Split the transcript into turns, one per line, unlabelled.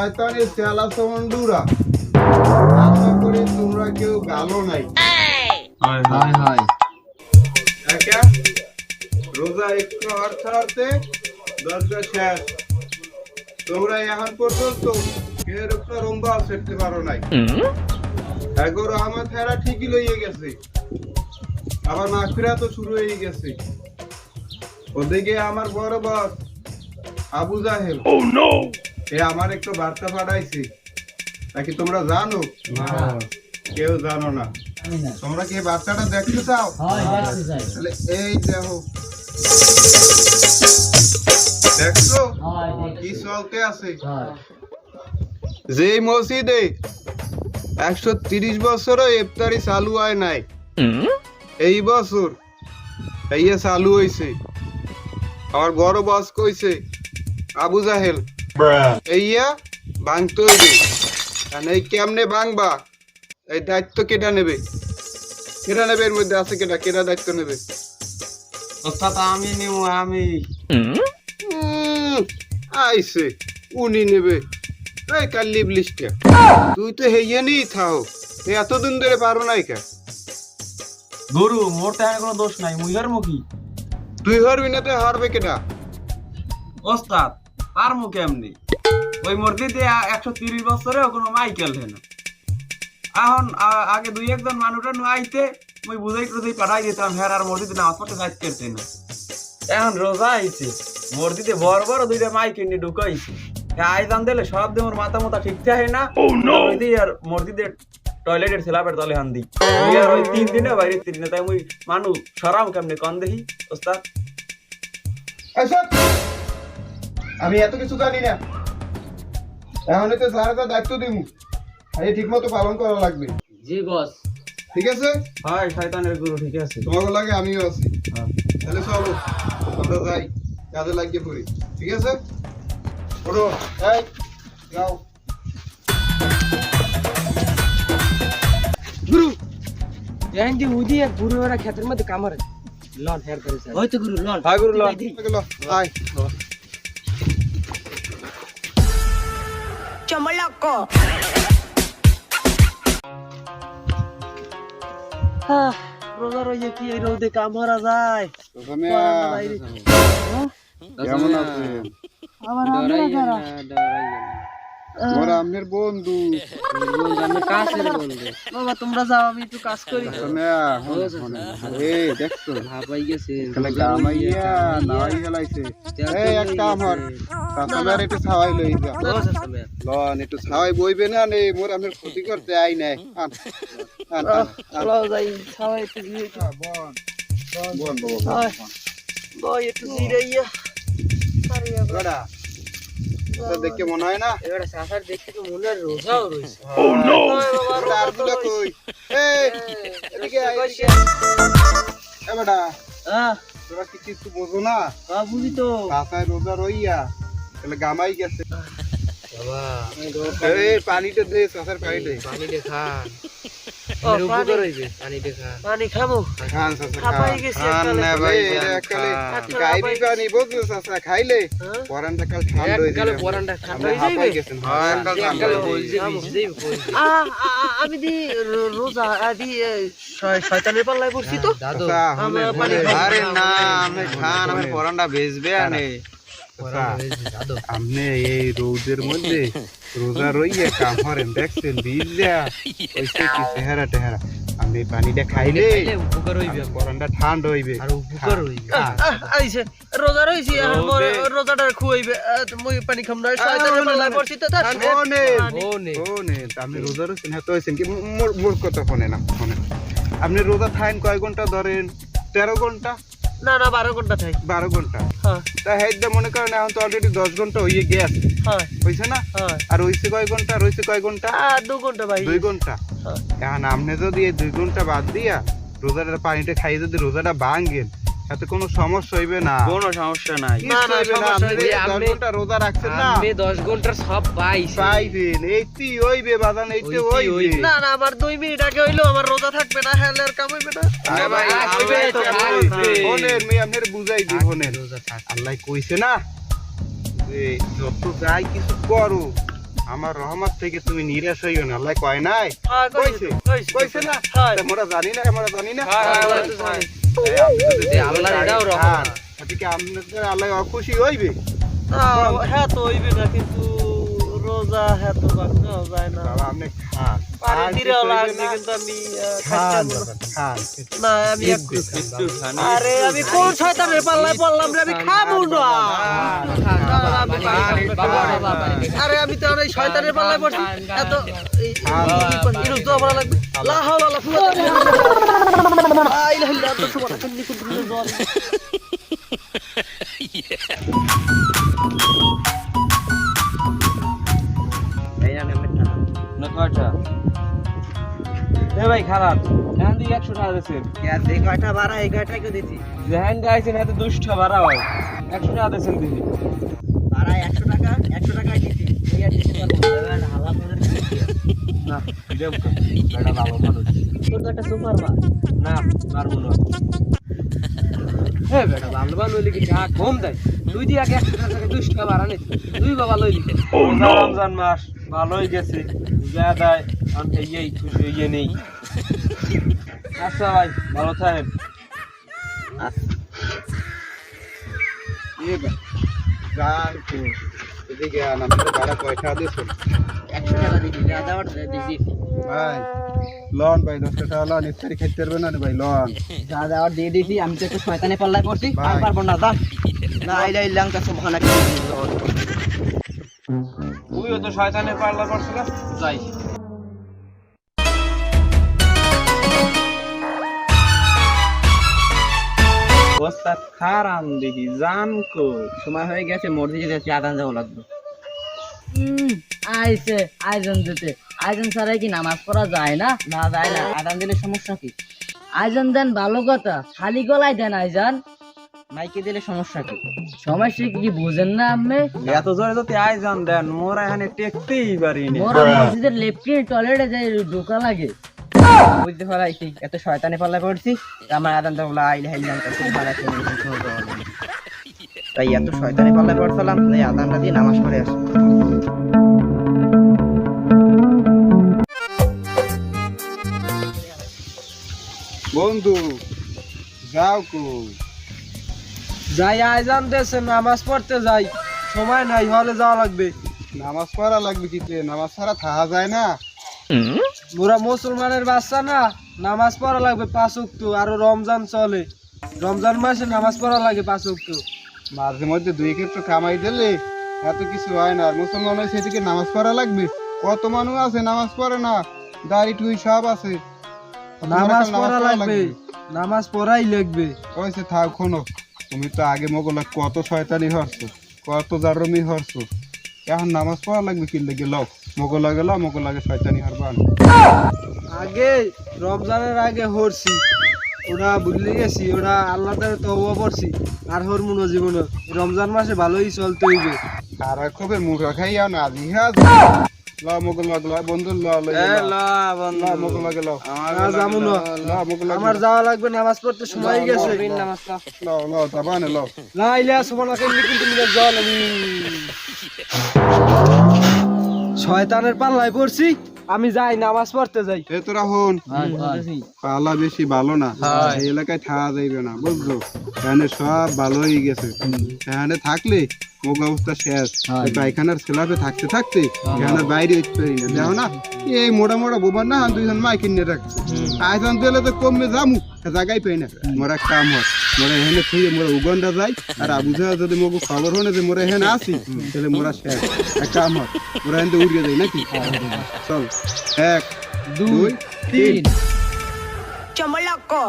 শয়তানের চেলা সমন্ডুরা, আশা করি তোমরা কেউ গালো নাই।
হয় হয় হয়
একা রোজা একটু অর্থ অর্থে দরকার শেষ। তোমরা এখন পর্যন্ত কেউ একটা রম্বা ফেলতে পারো নাই। এগোরো আমার ফেরা ঠিকই লইয়ে গেছে, আবার মাগফিরা তো শুরু হয়ে গেছে। ওদিকে আমার বড় বস আবু জাহেল এ আমার একটু বার্তা পাঠাইছে, নাকি তোমরা জানো? কেউ জানো না। তোমরা কি এই বার্তাটা দেখতে চাও? তাহলে এই দেখো, দেখছো কি চলতে আছে। যে মসজিদে 130 বছরও ইফতারি চালু হয় নাই, এই বছর এইয়া চালু হয়েছে। আমার বড় বস কইছে আবু জাহেল এইয়া ভাঙতে হইবে। কারণ এই কেমনে ভাঙবা, এই দায়িত্ব কেটা নেবে? কেটা নেবে? এর মধ্যে আছে কেটা? কেটা দায়িত্ব নেবে?
ওস্তাদ আমি নিব। আমি
আইছে উনি নেবে। এই কাল্লি ব্লিস্টে তুই তো হেইয়া নিই থাও, এই এতদিন ধরে পারো নাই কে?
গরু মোর তো কোনো দোষ নাই, মুইহার মুখী।
তুই হারবি না তো হারবে কেটা?
ওস্তাদ পারমু কেমনি? ওই মসজিদে 130 বছরেও কোনো মাইকেল না। এখন আগে দুই একজন মানুষ আইতে মুই বুঝাই টুঝাই পাঠাই দিতাম, হ্যাঁ আর মসজিদে নামাজ পড়তে যাইতে পারতে না। এখন রোজা আইছে, মসজিদে বড় বড় দুইটা মাইক এনে ঢুকাইছে। আইজান দিলে সব দিয়ে মোর মাথা মাথা ঠিক থাকে না। আর মসজিদের টয়লেটের ছেলাপের তলে হান দিই আর ওই 3 দিনে বাইরে 3 দিনে। তাই মুই মানুষ সরাম কেমনে কন দেখি ওস্তাদ?
আমি এত কিছু জানি না, এখন তো সারাটা দায়িত্ব দিব, এই ঠিক মতো পালন করা লাগবে।
জি বস।
ঠিক আছে?
হয় শয়তানের গুরু, ঠিক আছে।
তোমাকে লাগে আমিও আছি। তাহলে চলো আমরা যাই, কাজে লাগিয়ে পড়ি। ঠিক আছে? ওঠো, এই যাও।
গুরু জান দি উদি আর বুড়ো ওরা ক্ষেতের মধ্যে কামড়ে লন হেয়ার করে স্যার। ওই তো গুরু লন।
হাই গুরু লন।
গেল আয়।
চমলকো
হ্যাঁ রোজা রইয়ে কি এই রোদে কামড়া যায়?
কেমন আছেন?
আমার আমরা যারা
ওরা আপনার বন্ধু।
বাবা তোমরা যাও, আমি একটু কাজ করি।
দেখছো
ভাবাই গেছে
গামাইয়া নাই গেলাইছে। এই এক কাম হর তাছাড়া একটু ছাওয়াই লই যা। লন একটু ছাওয়াই বইবে না নে, মোর আপনার ক্ষতি করতে আই নাই।
চলো যাই সবাই একটু দিয়ে
বন বন বাবা
বই একটু জিরাইয়া আরে
বড়া তো দেখে মনে হয় না
এবারে সাফার দেখতে তো মনে হয় রোজাও রইছে।
ও নো তারগুলো কই? এই এদিকে আয়, এদিকে এ বড়া
হ্যাঁ
তোরা কি কিছু বোঝো না?
বুঝি তো
কাঁচায় রোজা রইয়া তাহলে গামাই গেছে।
বাবা
এই পানিটা দে, চাষের পানিটা
পানি দেখা উপকার হইবে। পানি দেখা পানি খাবো।
খান চাষা
খাপাই গেছি
একালে গাইবি পানি বুঝছো চাষা খাইলে পরানটা কাল ঠান্ডা হয়ে যাবে।
পরানটা ঠান্ডা হয়ে
হাঁপাই
যাবে।
গেছেন। হ্যাঁ কাল ঠান্ডা হয়ে যাবে।
আমি দি রোজা আদি শয়তানের পাল্লায় পড়ছি তো
দাদু
আমরা পানি
আরে না আমি খান, আমি পরান্ডা বেচবে আনে।
আপনি এই রোদের মধ্যে রোজা রইয়া কাম করেন, দেখছেন ভিজা ওইসে কি চেহারা টেহারা। আপনি পানিটা খাইলে
উপকার হইবে,
পরানটা ঠান্ডা হইবে
আর উপকার হইবে। আইছে রোজা রইছি আর মোর রোজাটা খুইবে, মই পানি খাম না। শয়তানের পাল্লায় পড়ছি তো তার
শোনেন আপনি রোজা রয়েছেন, হ্যাঁ তো হয়েছেন কি মোর কথা শোনেন না, শোনেন আপনি রোজা থাকেন কয় ঘন্টা ধরেন? 13 ঘন্টা
না না 12 ঘন্টা থাই।
12 ঘন্টা।
হ্যাঁ
তা হেডটা মনে করেন এখন তো অলরেডি 10 ঘন্টা হয়ে গেছে,
হ্যাঁ
হয়েছে না?
হ্যাঁ
আর হয়েছে কয় ঘন্টা? রয়েছে কয় ঘন্টা?
2 ঘন্টা ভাই।
2 ঘন্টা।
হ্যাঁ।
এখন আপনি যদি এই 2 ঘন্টা বাদ দিয়া রোজাটা পানিটা খাই যদি রোজাটা ভাঙেন, তাতে কোনো সমস্যা হইবে না।
কোনো সমস্যা নাই।
কিচ্ছু হইবে না। আপনি যে 10 ঘন্টা রোজা রাখছেন না,
আমি 10 ঘন্টার সব পাইছি।
পাইবেন। এইটি হইবে বাজান, এইটি হইবে।
না না আমার 2 মিনিট আগে হইলো আমার রোজা থাকবে না, হেলের কাম হইবে না।
আরে ভাই
হইবে তো থাকবে।
শোনেন আমি আপনার বুঝাই দিই, শোনেন আল্লাহ কইছে না যে যত যাই কিছু করো আমার রহমত থেকে তুমি নিরাশ হইও না, আল্লাহ কয় নাই?
কইছে
কইছে না?
হ্যাঁ
আমরা জানি না, আমরা জানি না।
আল্লাহর এটাও রহমত।
এদিকে আপনাদের আল্লাহ অখুশি হইবে?
হ্যাঁ তো হইবে না, কিন্তু রোজা হ্যাঁ তো রাখা যায় না।
বাবা আপনি খান,
পানি দিলেও লাগবে, কিন্তু আমি খাচ্ছি না। আমি একটু আরে আমি কোন শয়তানের পাল্লায় পড়লাম রে, আমি খাবো না। আরে আমি তো এই শয়তানের পাল্লায় পড়ছি, এত ইরুজ তো আমার লাগবে। লা হাওলা ওয়ালা কুওয়াতা ইল্লা বিল্লাহ। লা ইলাহা ইল্লা আনতা সুবহানাকা ইন্নী কুনতু মিনাজ জালিমিন।
ভাই খারাপ এখান থেকে 100 টাকা দিয়েছেন
এই কয়টা ভাড়া, এই কয়টা কেউ দিছি
যেখান গাইছেন এত 200 ভাড়া হয় 100 টাকা দিয়েছেন দিদি
ভাড়া 100 টাকা, 100 টাকা দিছি। এই আর দিতে পারবো না, হালা করে
না দেব এটা ভালো মানুষ
তোর তো একটা সুপার মা
না পারবো না হ্যাঁ বেটা ভালো ভালো লিখে টাকা কম দেয় তুই দিয়ে আগে 100 টাকা 200 টাকা ভাড়া নিস তুই বাবা লই লিখে রমজান মাস ভালোই গেছে যা দেয় আমি এই খুশি হইয়ে নেই আচ্ছা ভাই ভালো থাকেন
গান তো এদিকে আমাদের ভাড়া কয়টা দিয়েছেন?
100 টাকা দিছি, যা দাও দিছি।
ভাই লন ভাই 10 টাকা লন, ইফতারি খাইতে পারবে না রে ভাই, লন
যা দাও দিয়ে দিছি। আমি তো একটু শয়তানি পাল্লায় পড়ছি, আর পারবো না। যা লা ইলাহা ইল্লা আনতা সুবহানাকা ইন্নী কুনতু মিনাজ জালিমিন।
তুইও তো শয়তানের পাল্লা পড়ছিস যাই ওস্তাদ খারাম দেখি জান কো
সময় হয়ে গেছে, মসজিদে যাচ্ছি, আযান দেওয়া লাগবে।
আইছে আয়োজন দিতে আয়োজন ছাড়াই কি নামাজ পড়া যায় না?
না যায় না, আযান দিলে সমস্যা কি?
আয়োজন দেন ভালো কথা, খালি গলায় দেন আয়োজন।
মাইকে দিলে সমস্যা কি?
সমস্যা কি বুঝেন না আপনি?
এত জোরে যদি আয়োজন দেন মোরা এখানে টেকতেই পারি না
মোরা মসজিদের লেফটিন টয়লেটে যাই ঢোকা লাগে।
বুঝতে পারাইছি, এত শয়তানি পাল্লায় পড়ছি, আমার আযান দেওয়া লা ইলাহা ইল্লা আনতা সুবহানাকা ইন্নী কুনতু মিনাজ জালিমিন। তাই এত শয়তানি পাল্লায় পড়ছিলাম, তাই আযানটা দিয়ে নামাজ পড়ে আসি।
বন্ধু যাও কো
যাই আয়োজন দেশে নামাজ পড়তে যাই সময় নাই হলে যাওয়া লাগবে
নামাজ পড়া লাগবে কিতে, নামাজ ছাড়া থাকা যায় না।
মোরা মুসলমানের বাচ্চা না, নামাজ পড়া লাগবে 5 ওয়াক্ত। আরো রমজান চলে, রমজান মাসে নামাজ পড়া লাগে 5 ওয়াক্ত।
মাঝে মধ্যে 2 ক্ষেত্র কামাই দিলে এত কিছু হয় না। আর মুসলমান হয় সেদিকে নামাজ পড়া লাগবে। কত মানুষ আছে নামাজ পড়ে না, দাড়ি টুই সব আছে।
নামাজ পড়া লাগবে, নামাজ পড়াই লাগবে।
কইছে থাক শোনো, তুমি তো আগে মোগলা কত শয়তানি হরছো, কত জারমি হরছো, এখন নামাজ পড়া লাগবে কি লেগে লও মোগল লাগে, লও মোগল লাগে শয়তানি হরবা না।
আগে রমজানের আগে হরছি, ওরা ভুলে গেছি, ওরা আল্লাহ তাআলা তওবা করছি আর হরমুন জীবন। রমজান মাসে ভালোই চলতে হইবে।
আর খুবই মুখা খাইয়া না জিহাজ লও মোগল লাগে, লও বন্ধু লও লও লও মোগল লাগে, লও
যাবো না,
লও মোগল লাগে,
আমার যাওয়া লাগবে, নামাজ পড়তে সময় গেছে।
লও লও তাবানে লও।
লা ইলাহা সুবহানাকা ইন্নী কুনতু মিনাজ জালিমিন। শয়তানের পাল্লায় পড়ছি, আমি যাই নামাজ পড়তে যাই।
এ তোরা হন, পালা বেশি ভালো না, এই এলাকায় থাকা যাইবে না বুঝছো। এখানে সব ভালো হয়ে গেছে, এখানে থাকলে মুখ অবস্থা শেষ। পায়খানার ছেলাপে থাকতে থাকতে এখানে বাইরে হইতে পারি না। দেখো না এই মোটা মোটা বোবার না 2জন মাই কিনে রাখছে, আয়োজন দিলে তো কমে যামু, জায়গায় পাই না। মোরা কাম হয়, মোরা এখানে খুঁজে মোরা উগন্ডা যাই। আর আবুঝা যদি মোকে খবর হনে যে মোরা এখানে আসি, তাহলে মোরা শেষ। এক কাম হয়, মোরা এখান থেকে উড়িয়ে যাই নাকি? চল 1 2 3
Chomoloco.